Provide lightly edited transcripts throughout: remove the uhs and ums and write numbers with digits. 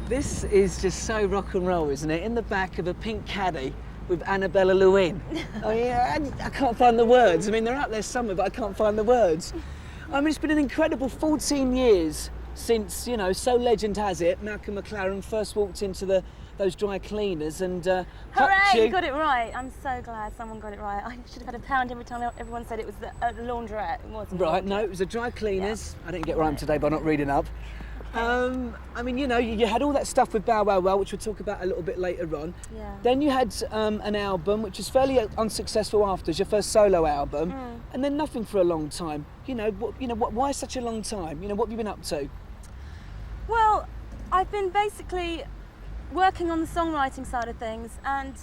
This is just so rock and roll, isn't it? In the back of a pink caddy with Annabella Lwin. I mean, I can't find the words. I mean, they're out there somewhere, but I can't find the words. I mean, it's been an incredible 14 years since, you know, so legend has it, Malcolm McLaren first walked into those dry cleaners and hooray, you got it right. I'm so glad someone got it right. I should have had a pound every time everyone said it was a laundrette. It wasn't. Right, no, it was a dry cleaners. Yeah. I didn't get rhyme today by not reading up. I mean, you know, you had all that stuff with Bow Wow Wow, which we'll talk about a little bit later on. Yeah. Then you had an album, which was fairly unsuccessful after, your first solo album, and then nothing for a long time. Why such a long time? You know, what have you been up to? Well, I've been basically working on the songwriting side of things, and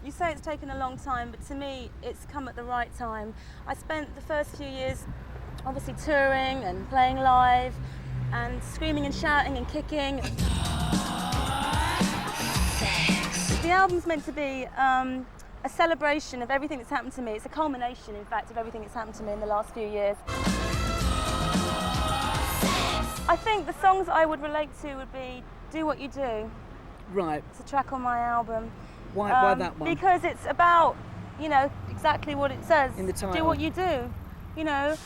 you say it's taken a long time, but to me, it's come at the right time. I spent the first few years obviously touring and playing live, and screaming and shouting and kicking. The album's meant to be a celebration of everything that's happened to me. It's a culmination, in fact, of everything that's happened to me in the last few years. I think the songs I would relate to would be Do What You Do. Right. It's a track on my album. Why that one? Because it's about, you know, exactly what it says. In the title. Do what you do, you know.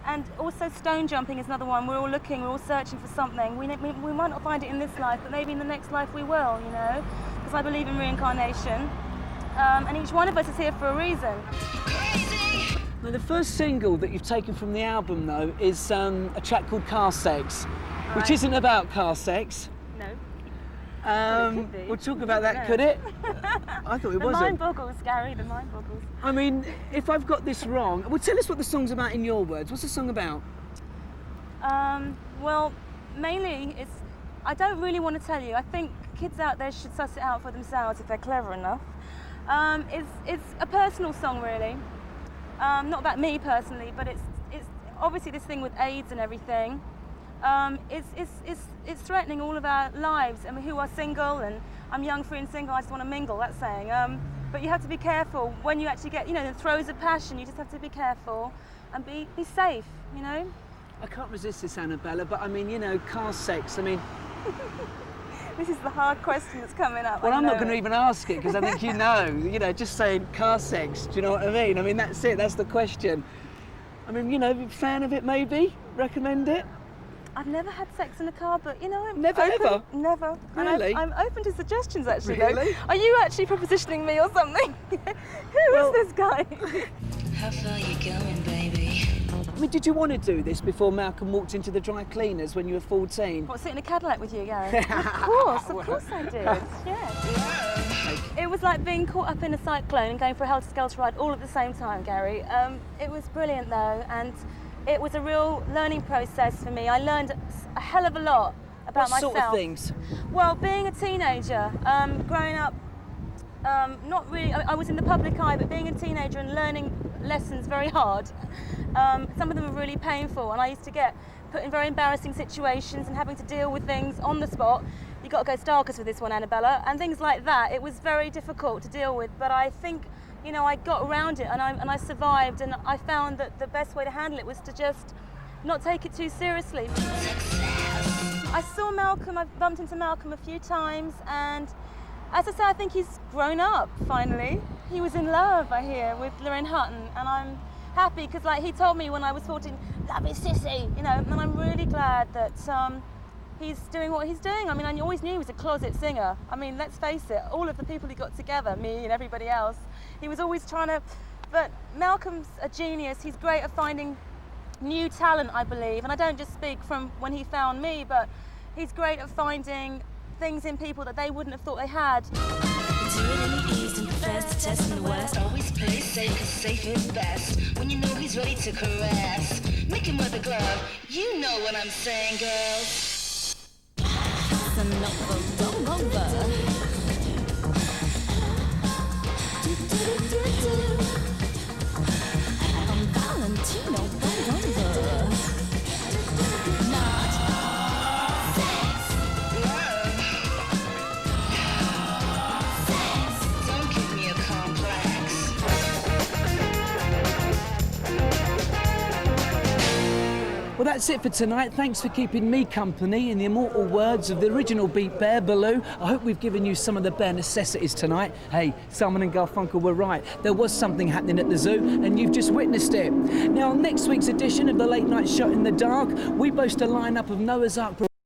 And also stone jumping is another one. We're all looking, we're all searching for something. We might not find it in this life, but maybe in the next life we will, you know, because I believe in reincarnation. And each one of us is here for a reason. Now, the first single that you've taken from the album, though, is a track called Car Sex, which isn't about car sex. No. We'll talk about that, could it? I thought it wasn't. The mind boggles, Gary, the mind boggles. I mean, if I've got this wrong, well, tell us what the song's about in your words. What's the song about? Well, mainly it's, I don't really want to tell you. I think kids out there should suss it out for themselves if they're clever enough. It's a personal song, really. Not about me personally, but it's obviously this thing with AIDS and everything. It's threatening all of our lives. I mean, who are single, and I'm young, free and single, I just want to mingle, that's saying. But you have to be careful when you actually get, you know, the throes of passion. You just have to be careful and be safe, you know? I can't resist this, Annabella, but I mean, you know, car sex, I mean... This is the hard question that's coming up. Well, I'm not going to even ask it, because I think you know, just saying car sex, do you know what I mean? I mean, that's it, that's the question. I mean, you know, fan of it maybe? Recommend it? I've never had sex in a car, but you know, I'm never open. ever? Never. Really? And I'm open to suggestions, actually. Really? Though. Are you actually propositioning me or something? Who is this guy? How far you going, baby? I mean, did you want to do this before Malcolm walked into the dry cleaners when you were 14? What, sit in a Cadillac with you, Gary? Of course I did. Yeah. It was like being caught up in a cyclone and going for a helter-skelter ride all at the same time, Gary. It was brilliant though, and it was a real learning process for me. I learned a hell of a lot about myself. What sort of things? Well, being a teenager, growing up, not really, I was in the public eye, but being a teenager and learning lessons very hard. Some of them were really painful, and I used to get put in very embarrassing situations and having to deal with things on the spot. You got to go Starkers with this one, Annabella, and things like that. It was very difficult to deal with, but I think, you know, I got around it and I survived, and I found that the best way to handle it was to just not take it too seriously. I saw Malcolm, I've bumped into Malcolm a few times, and as I say, I think he's grown up, finally. He was in love, I hear, with Lwin Hutton, and I'm happy because, like, he told me when I was 14, love is sissy, you know, and I'm really glad that he's doing what he's doing. I mean, I always knew he was a closet singer. I mean, let's face it, all of the people he got together, me and everybody else, he was always trying to, but Malcolm's a genius. He's great at finding new talent, I believe, and I don't just speak from when he found me, but he's great at finding things in people that they wouldn't have thought they had. Do it in the east and profess to test in the west. Always play safe, cause safe is best. When you know he's ready to caress, make him with a glove. You know what I'm saying, girls. I'm Valentino Bolova. Not sex. Don't give me a complex. Well, that's it for tonight. Thanks for keeping me company in the immortal words of the original Beat Bear, Baloo. I hope we've given you some of the bare necessities tonight. Hey, Simon and Garfunkel were right. There was something happening at the zoo, and you've just witnessed it. Now, on next week's edition of the Late Night Shot in the Dark, we boast a lineup of Noah's Ark